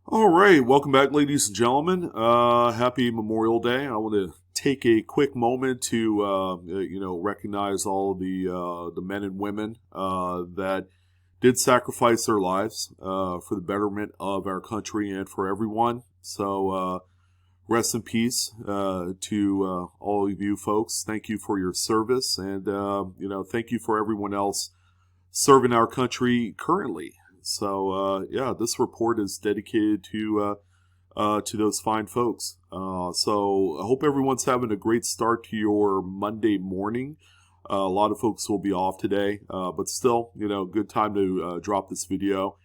All right, welcome back, ladies and gentlemen. Happy Memorial Day. I want to take a quick moment to, recognize all the men and women that did sacrifice their lives for the betterment of our country and for everyone. So, rest in peace to all of you folks. Thank you for your service, and thank you for everyone else serving our country currently. So this report is dedicated to those fine folks. So I hope everyone's having a great start to your Monday morning. A lot of folks will be off today, but still, good time to drop this video.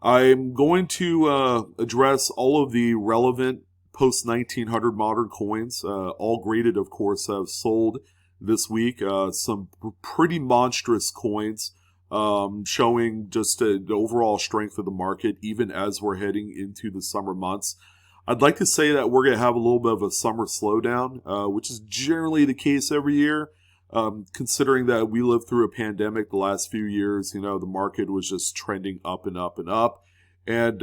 I'm going to address all of the relevant post-1900 modern coins, all graded, of course, have sold this week. Some pretty monstrous coins. Showing just the overall strength of the market, even as we're heading into the summer months. I'd like to say that we're going to have a little bit of a summer slowdown, which is generally the case every year. Considering that we lived through a pandemic the last few years, the market was just trending up and up and up. And,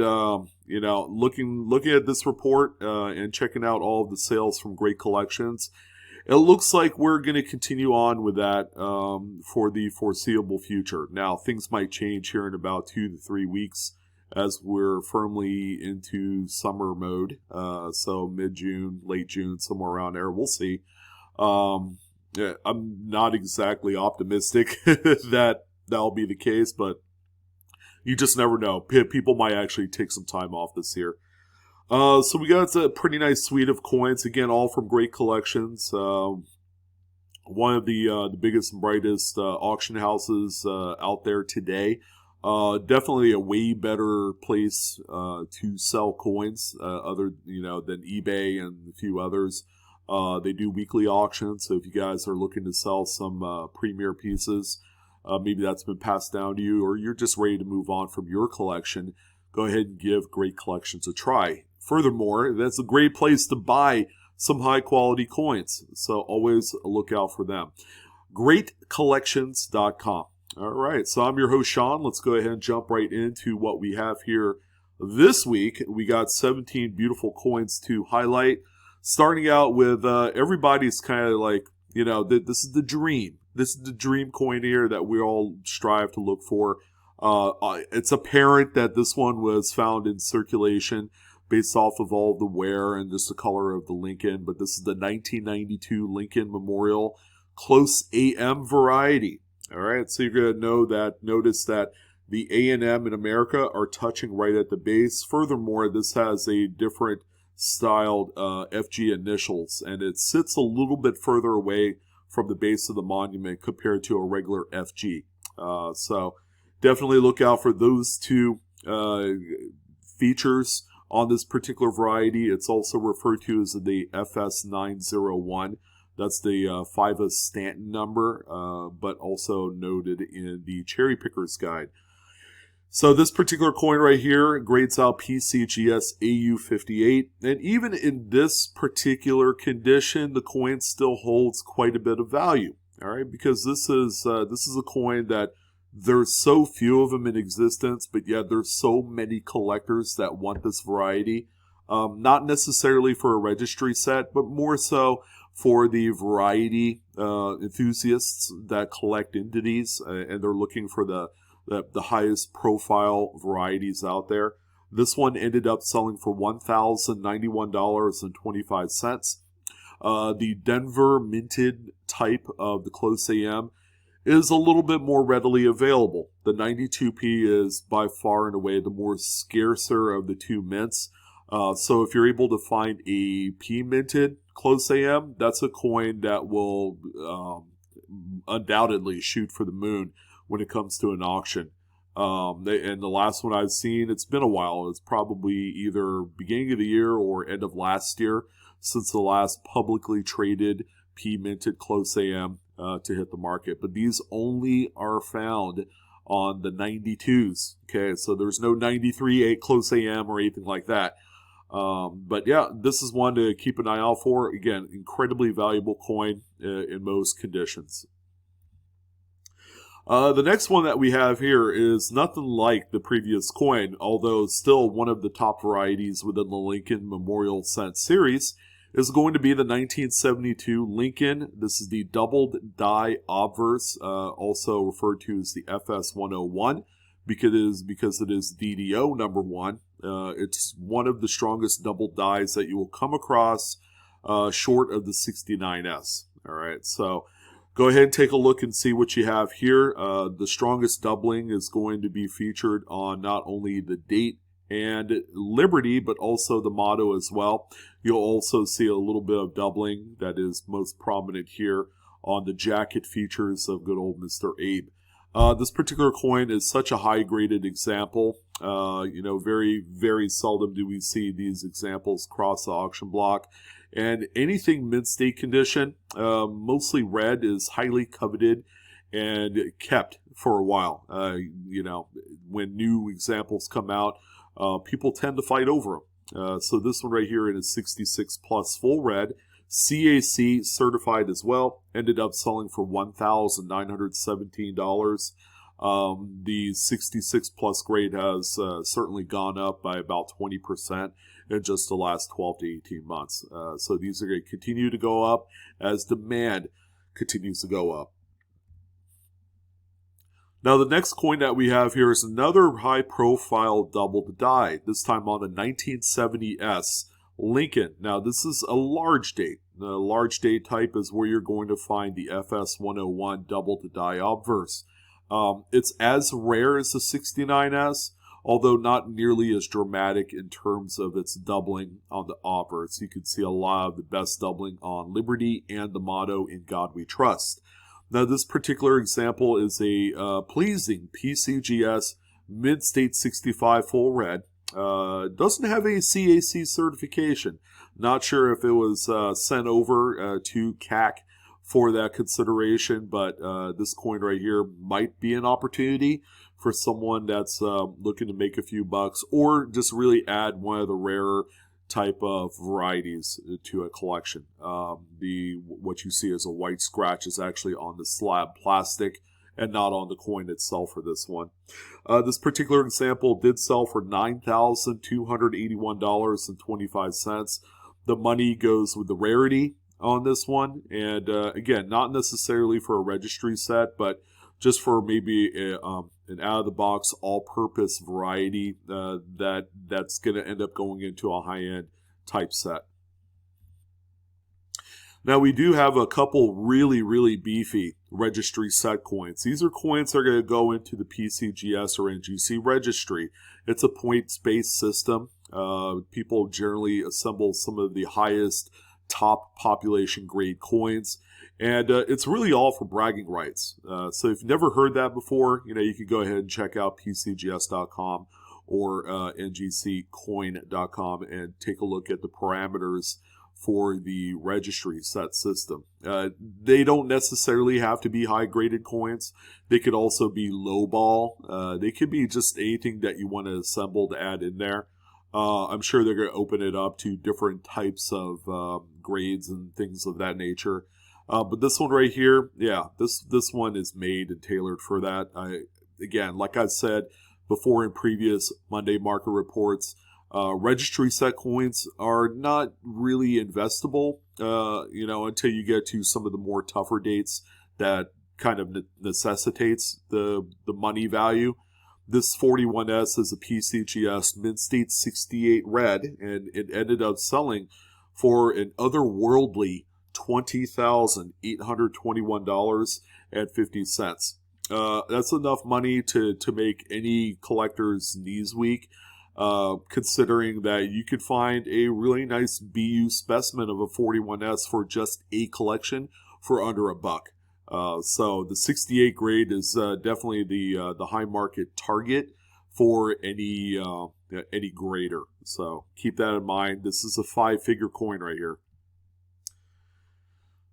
looking at this report and checking out all of the sales from great collections, it looks like we're going to continue on with that for the foreseeable future. Now, things might change here in about 2 to 3 weeks as we're firmly into summer mode. So mid-June, late June, somewhere around there. We'll see. I'm not exactly optimistic that that'll be the case, but you just never know. People might actually take some time off this year. So we got a pretty nice suite of coins, again, all from great collections. One of the biggest and brightest auction houses out there today. Definitely a way better place to sell coins, than eBay and a few others. They do weekly auctions, so if you guys are looking to sell some premier pieces, maybe that's been passed down to you, or you're just ready to move on from your collection, go ahead and give Great Collections a try. Furthermore, that's a great place to buy some high-quality coins, so always look out for them. GreatCollections.com. All right, so I'm your host, Sean. Let's go ahead and jump right into what we have here this week. We got 17 beautiful coins to highlight, starting out with everybody's kind of like, this is the dream. This is the dream coin here that we all strive to look for. It's apparent that this one was found in circulation based off of all of the wear and just the color of the Lincoln, but this is the 1992 Lincoln Memorial Close AM variety. All right, so you're going to notice that the A and M in America are touching right at the base. Furthermore, this has a different styled FG initials, and it sits a little bit further away from the base of the monument compared to a regular FG. So definitely look out for those two features on this particular variety. It's also referred to as the FS901. That's the FIVA Stanton number, but also noted in the Cherry Picker's Guide. So this particular coin right here grades out PCGS AU58. And even in this particular condition, the coin still holds quite a bit of value. All right, because this is a coin that there's so few of them in existence, but yet there's so many collectors that want this variety. Not necessarily for a registry set, but more so for the variety enthusiasts that collect into these, and they're looking for the highest profile varieties out there. This one ended up selling for $1,091.25. The Denver minted type of the Close AM is a little bit more readily available. The 92p is by far and away the more scarcer of the two mints. So if you're able to find a P minted Close AM, that's a coin that will undoubtedly shoot for the moon when it comes to an auction. And the last one I've seen, it's been a while. It's probably either beginning of the year or end of last year since the last publicly traded P minted Close AM to hit the market. But these only are found on the 92s. Okay, so there's no 93 Close AM or anything like that. But yeah, this is one to keep an eye out for. Again, incredibly valuable coin in most conditions. The next one that we have here is nothing like the previous coin, although still one of the top varieties within the Lincoln Memorial Cent series, is going to be the 1972 Lincoln. This is the doubled die obverse, also referred to as the FS101, because it is DDO number one. It's one of the strongest double dies that you will come across, short of the 69S. All right, so go ahead and take a look and see what you have here. The strongest doubling is going to be featured on not only the date and Liberty, but also the motto as well. You'll also see a little bit of doubling that is most prominent here on the jacket features of good old Mr. Abe. This particular coin is such a high-graded example. Very, very seldom do we see these examples cross the auction block. And anything mint-state condition, mostly red, is highly coveted and kept for a while. When new examples come out, people tend to fight over them. So this one right here in a 66 plus full red, CAC certified as well, ended up selling for $1,917. The 66 plus grade has certainly gone up by about 20% in just the last 12 to 18 months. So these are going to continue to go up as demand continues to go up. Now the next coin that we have here is another high-profile doubled die, this time on the 1970S Lincoln. Now this is a large date. The large date type is where you're going to find the FS101 doubled die obverse. It's as rare as the 69S, although not nearly as dramatic in terms of its doubling on the obverse. You can see a lot of the best doubling on Liberty and the motto "In God We Trust." Now this particular example is a pleasing PCGS mid-state 65 full red. Doesn't have a CAC certification. Not sure if it was sent over to CAC for that consideration, but this coin right here might be an opportunity for someone that's looking to make a few bucks, or just really add one of the rarer type of varieties to a collection. What you see as a white scratch is actually on the slab plastic and not on the coin itself for this one. This particular example did sell for $9,281.25. The money goes with the rarity on this one, and again, not necessarily for a registry set, but just for maybe an out-of-the-box, all-purpose variety that's going to end up going into a high-end type set. Now, we do have a couple really, really beefy registry set coins. These are coins that are going to go into the PCGS or NGC registry. It's a points-based system. People generally assemble some of the highest top population grade coins, and it's really all for bragging rights. So if you've never heard that before, you can go ahead and check out PCGS.com or NGCcoin.com and take a look at the parameters for the registry set system. They don't necessarily have to be high-graded coins. They could also be low-ball. They could be just anything that you want to assemble to add in there. I'm sure they're going to open it up to different types of grades and things of that nature. But this one right here, yeah, this one is made and tailored for that. Again, like I said before in previous Monday market reports, registry set coins are not really investable, until you get to some of the more tougher dates that kind of necessitates the money value. This 41S is a PCGS Mint-State 68 red, and it ended up selling for an otherworldly $20,821.50. That's enough money to make any collector's knees weak, considering that you could find a really nice BU specimen of a 41S for just a collection for under $1. So the 68 grade is definitely the high market target for any grader. So keep that in mind. This is a 5-figure coin right here.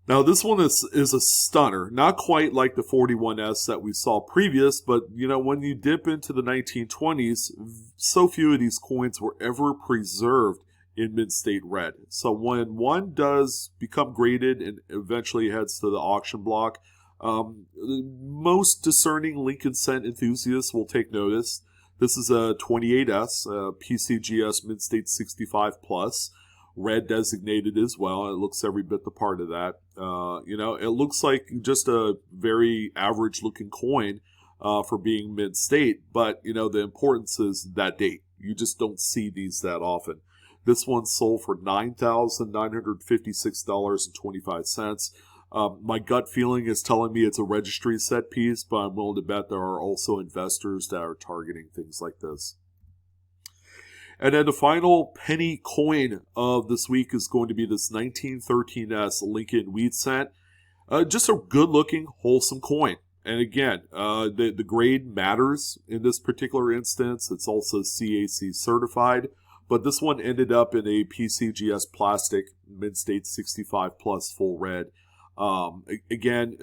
Now this one is a stunner, not quite like the 41S that we saw previous, but when you dip into the 1920s, so few of these coins were ever preserved in mint-state red. So when one does become graded and eventually heads to the auction block, Most discerning Lincoln Cent enthusiasts will take notice. This is a 28S, PCGS Mid-State 65 Plus, red designated as well. It looks every bit the part of that. It looks like just a very average looking coin for being mid-state, but the importance is that date. You just don't see these that often. This one sold for $9,956.25. My gut feeling is telling me it's a registry set piece, but I'm willing to bet there are also investors that are targeting things like this. And then the final penny coin of this week is going to be this 1913S Lincoln Wheat Cent. Just a good-looking, wholesome coin. And again, the grade matters in this particular instance. It's also CAC certified. But this one ended up in a PCGS plastic, Mid-State 65 Plus full red. You can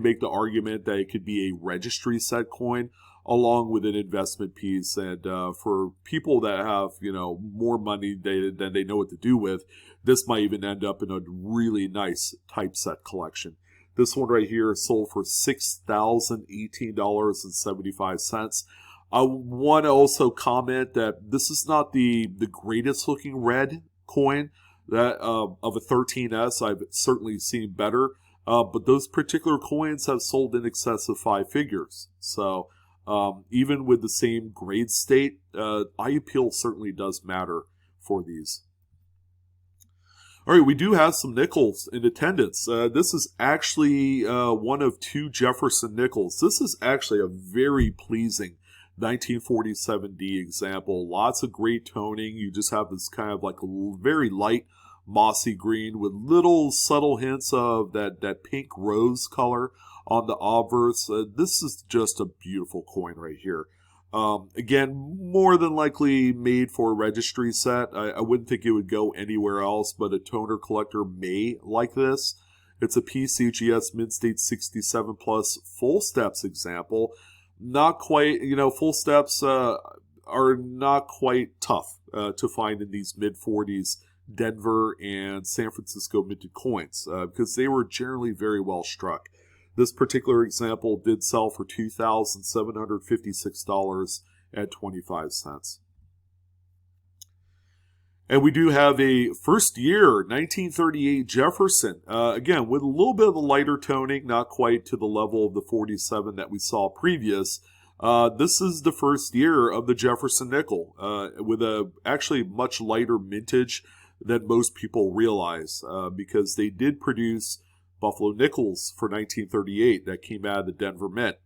make the argument that it could be a registry set coin along with an investment piece. And for people that have, more money than they know what to do with, this might even end up in a really nice typeset collection. This one right here sold for $6,018.75. I want to also comment that this is not the greatest looking red coin that of a 13S. I've certainly seen better, but those particular coins have sold in excess of 5 figures. So even with the same grade state, eye appeal certainly does matter for these. All right, we do have some nickels in attendance. This is actually one of 2 Jefferson nickels. This is actually a very pleasing 1947D example. Lots of great toning. You just have this kind of like a very light mossy green with little subtle hints of that pink rose color on the obverse. This is just a beautiful coin right here. Again, more than likely made for a registry set. I wouldn't think it would go anywhere else, but a toner collector may like this. It's a PCGS Mid-State 67 Plus full steps example. Not quite, full steps are not quite tough to find in these mid-40s Denver and San Francisco minted coins because they were generally very well struck. This particular example did sell for $2,756.25. And we do have a first year 1938 Jefferson, again, with a little bit of the lighter toning, not quite to the level of the 47 that we saw previous. This is the first year of the Jefferson nickel, with a actually much lighter mintage than most people realize, because they did produce Buffalo nickels for 1938 that came out of the Denver Mint.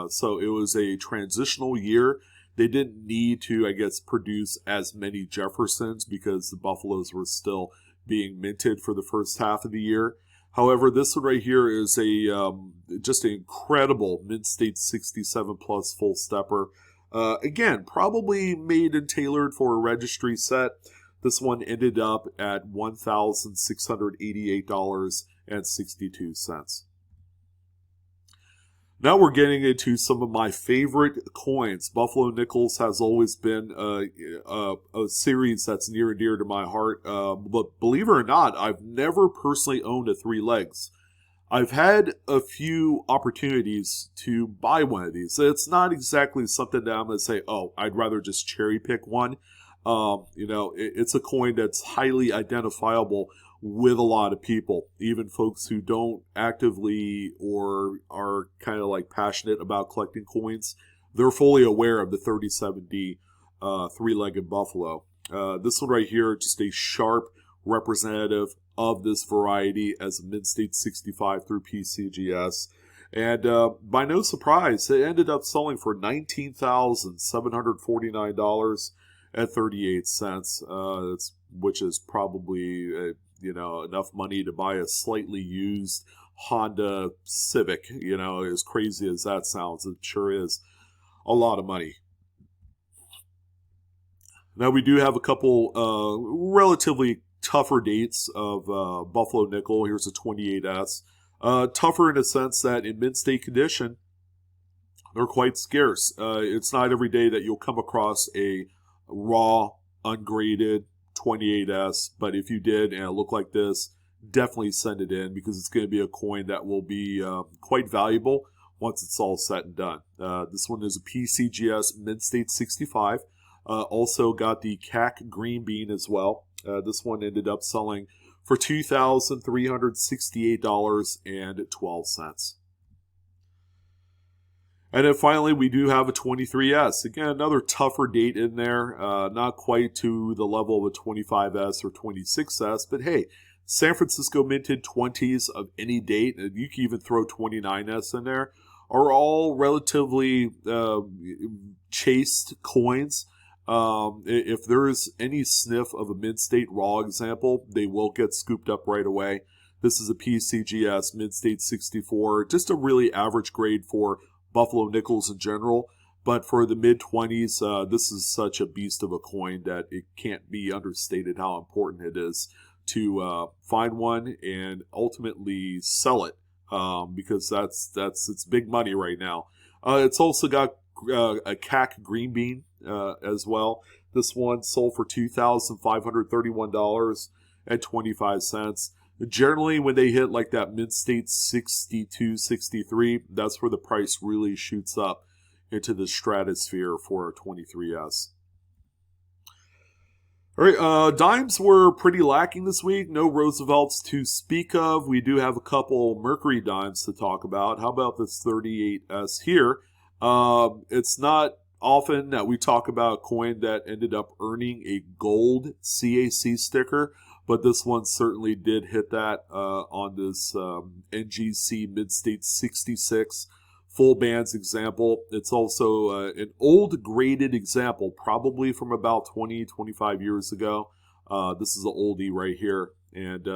So it was a transitional year. They didn't need to, produce as many Jeffersons because the Buffaloes were still being minted for the first half of the year. However, this one right here is just an incredible Mid-State 67 Plus full stepper. Again, probably made and tailored for a registry set. This one ended up at $1,688.62. Now we're getting into some of my favorite coins. Buffalo Nickels has always been a series that's near and dear to my heart. But believe it or not, I've never personally owned a 3 legs. I've had a few opportunities to buy one of these. It's not exactly something that I'm going to say, oh, I'd rather just cherry pick one. It's a coin that's highly identifiable with a lot of people, even folks who don't actively or are kind of like passionate about collecting coins. They're fully aware of the 37D 3-legged buffalo. This one right here, just a sharp representative of this variety as a Mid-State 65 through PCGS. And by no surprise, it ended up selling for $19,749.38, which is probably enough money to buy a slightly used Honda Civic. As crazy as that sounds, it sure is a lot of money. Now we do have a couple relatively tougher dates of Buffalo Nickel. Here's a 28S. Tougher in a sense that in mid-state condition, they're quite scarce. It's not every day that you'll come across a raw, ungraded 28S, but if you did and it looked like this, definitely send it in because it's going to be a coin that will be quite valuable once it's all said and done. This one is a PCGS Mid-State 65. Also got the CAC Green Bean as well. This one ended up selling for $2,368.12. And then finally, we do have a 23S. Again, another tougher date in there. Not quite to the level of a 25S or 26S, but hey, San Francisco minted 20s of any date, and you can even throw 29S in there, are all relatively chased coins. If there is any sniff of a mid-state raw example, they will get scooped up right away. This is a PCGS Mid-State 64, just a really average grade for Buffalo nickels in general. But for the mid-20s, this is such a beast of a coin that it can't be understated how important it is to find one and ultimately sell it, because that's it's big money right now. It's also got a CAC Green Bean as well. This one sold for $2,531.25. Generally, when they hit like that mid-state 62, 63, that's where the price really shoots up into the stratosphere for a 23S. All right, dimes were pretty lacking this week. No Roosevelts to speak of. We do have a couple Mercury dimes to talk about. How about this 38S here? It's not often that we talk about a coin that ended up earning a gold CAC sticker, but this one certainly did hit that on this NGC Mid-State 66 full bands example. It's also an old graded example, probably from about 20, 25 years ago. This is an oldie right here. And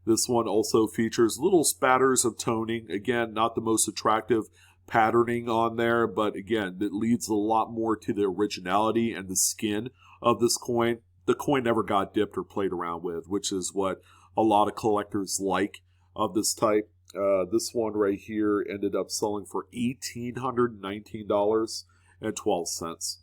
this one also features little spatters of toning. Again, not the most attractive patterning on there, but again, it leads a lot more to the originality and the skin of this coin. The coin never got dipped or played around with, which is what a lot of collectors like of this type. This one right here ended up selling for $1,819.12.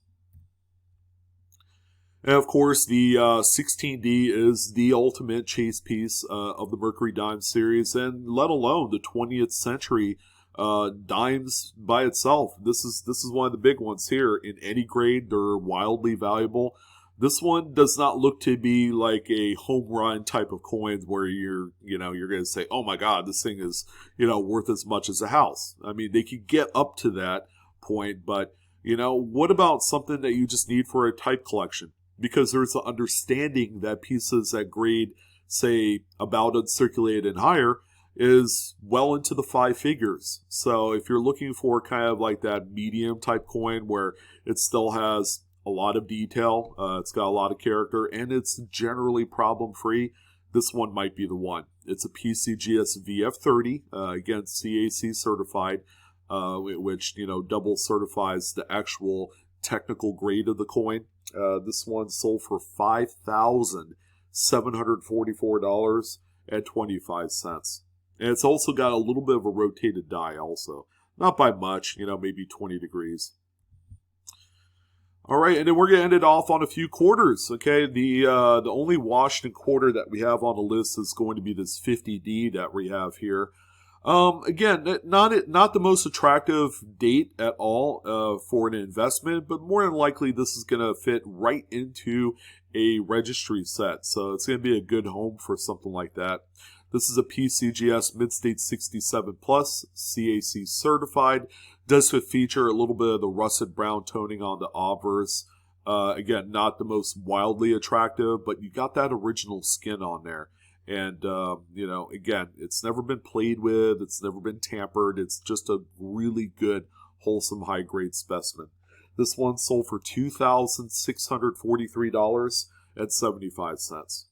And of course, the 16D is the ultimate chase piece of the Mercury Dime series, and let alone the 20th century dimes by itself. This is one of the big ones here. In any grade, they're wildly valuable. This one does not look to be like a home run type of coins where you're going to say, oh my God, this thing is, worth as much as a house. I mean, they could get up to that point, but, what about something that you just need for a type collection? Because there's an understanding that pieces that grade, say, about uncirculated and higher is well into the 5 figures. So if you're looking for kind of like that medium type coin where it still has a lot of detail, it's got a lot of character, and it's generally problem-free, this one might be the one. It's a PCGS VF30, again, CAC certified, which, double certifies the actual technical grade of the coin. This one sold for $5,744.25. And it's also got a little bit of a rotated die also. Not by much, maybe 20 degrees. All right, and then we're going to end it off on a few quarters, okay? The only Washington quarter that we have on the list is going to be this 50D that we have here. Again, not the most attractive date at all for an investment, but more than likely this is going to fit right into a registry set. So it's going to be a good home for something like that. This is a PCGS Mid-State 67 Plus, CAC certified. Does feature a little bit of the russet brown toning on the obverse. Again, not the most wildly attractive, but you got that original skin on there. And, again, it's never been played with. It's never been tampered. It's just a really good, wholesome, high-grade specimen. This one sold for $2,643.75.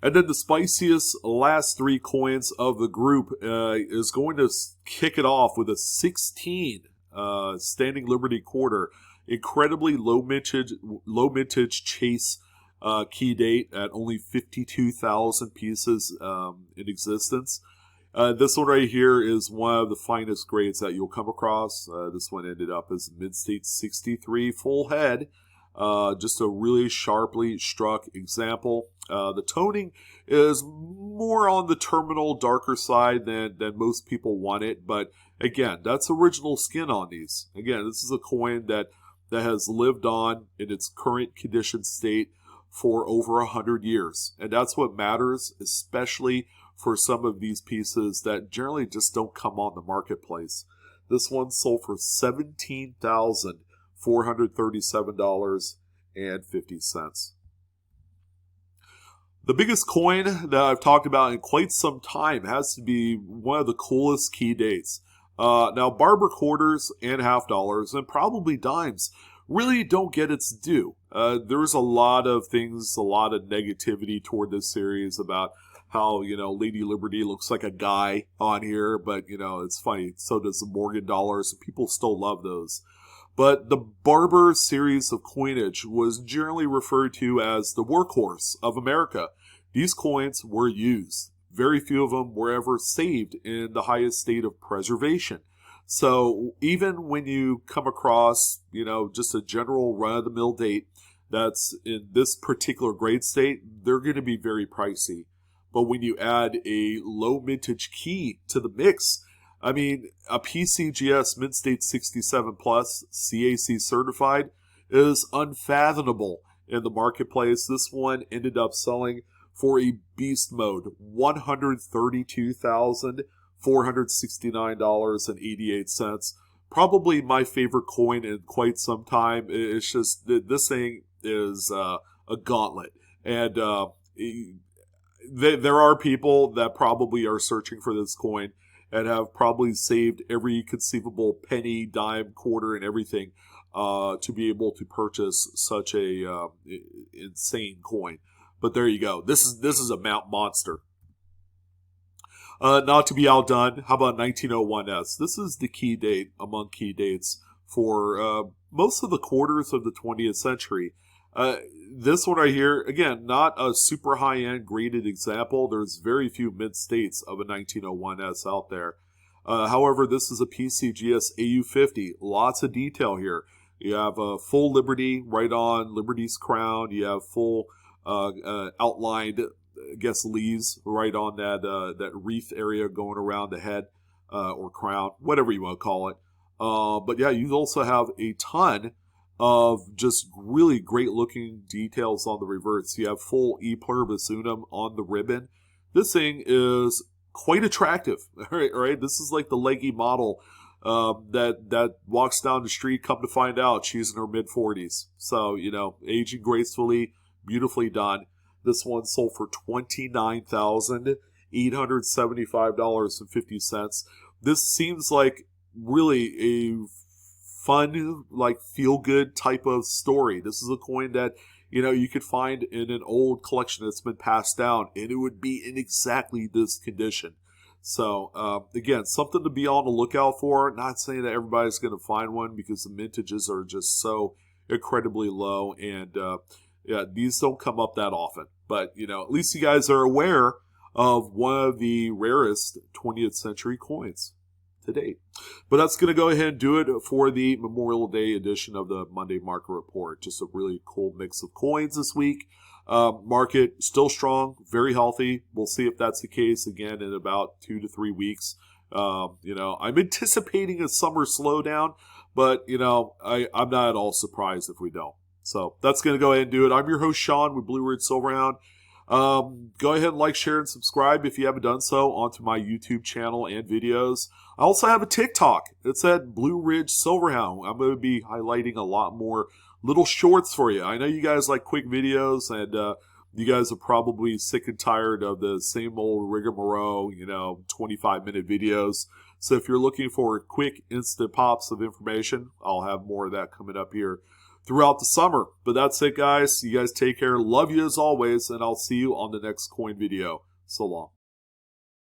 And then the spiciest last 3 coins of the group is going to kick it off with a 16 Standing Liberty quarter. Incredibly low mintage chase key date at only 52,000 pieces in existence. This one right here is one of the finest grades that you'll come across. This one ended up as Mid-State 63 full head. Just a really sharply struck example. The toning is more on the terminal darker side than most people want it, but again, that's original skin on these. Again, this is a coin that has lived on in its current condition state for over 100 years. And that's what matters, especially for some of these pieces that generally just don't come on the marketplace. This one sold for $17,437.50. The biggest coin that I've talked about in quite some time has to be one of the coolest key dates. Now, barber quarters and half dollars and probably dimes really don't get its due. There's a lot of things, a lot of negativity toward this series about how, Lady Liberty looks like a guy on here, but, it's funny. So does the Morgan dollars, and people still love those. But the Barber series of coinage was generally referred to as the workhorse of America. These coins were used. Very few of them were ever saved in the highest state of preservation. So even when you come across, just a general run-of-the-mill date that's in this particular grade state, they're going to be very pricey. But when you add a low mintage key to the mix, I mean, a PCGS Mint State 67 Plus CAC certified is unfathomable in the marketplace. This one ended up selling for a beast mode, $132,469.88. Probably my favorite coin in quite some time. It's just that this thing is a gauntlet. And there are people that probably are searching for this coin and have probably saved every conceivable penny, dime, quarter, and everything to be able to purchase such a insane coin. But there you go. This is a monster. Not to be outdone, how about 1901S? This is the key date among key dates for most of the quarters of the 20th century. This one right here, again, not a super high-end graded example. There's very few mint states of a 1901S out there. However, this is a PCGS AU50. Lots of detail here. You have a full Liberty right on Liberty's crown. You have full outlined, I guess, leaves right on that wreath area going around the head or crown, whatever you want to call it. But yeah, you also have a ton of just really great looking details on the reverse. You have full E pluribus unum on the ribbon. This thing is quite attractive. All right? This is like the leggy model that walks down the street. Come to find out, she's in her mid-40s. So, aging gracefully, beautifully done. This one sold for $29,875.50. This seems like really a fun, like feel-good type of story. This is a coin that, you could find in an old collection that's been passed down, and it would be in exactly this condition. So, again, something to be on the lookout for. Not saying that everybody's going to find one because the mintages are just so incredibly low, and yeah, these don't come up that often. But, at least you guys are aware of one of the rarest 20th century coins to date. But that's going to go ahead and do it for the Memorial Day edition of the Monday Market Report. Just a really cool mix of coins this week. Market still strong, very healthy. We'll see if that's the case again in about 2 to 3 weeks. I'm anticipating a summer slowdown, but, I'm not at all surprised if we don't. So that's going to go ahead and do it. I'm your host, Sean, with Blue Ridge Silverhound. Go ahead and like, share, and subscribe if you haven't done so onto my YouTube channel and videos. I also have a TikTok. It's at Blue Ridge Silverhound. I'm going to be highlighting a lot more little shorts for you. I know you guys like quick videos, and you guys are probably sick and tired of the same old rigmarole, 25-minute videos. So if you're looking for quick, instant pops of information, I'll have more of that coming up here throughout the summer. But that's it, guys. You guys take care. Love you as always, and I'll see you on the next coin video. So long.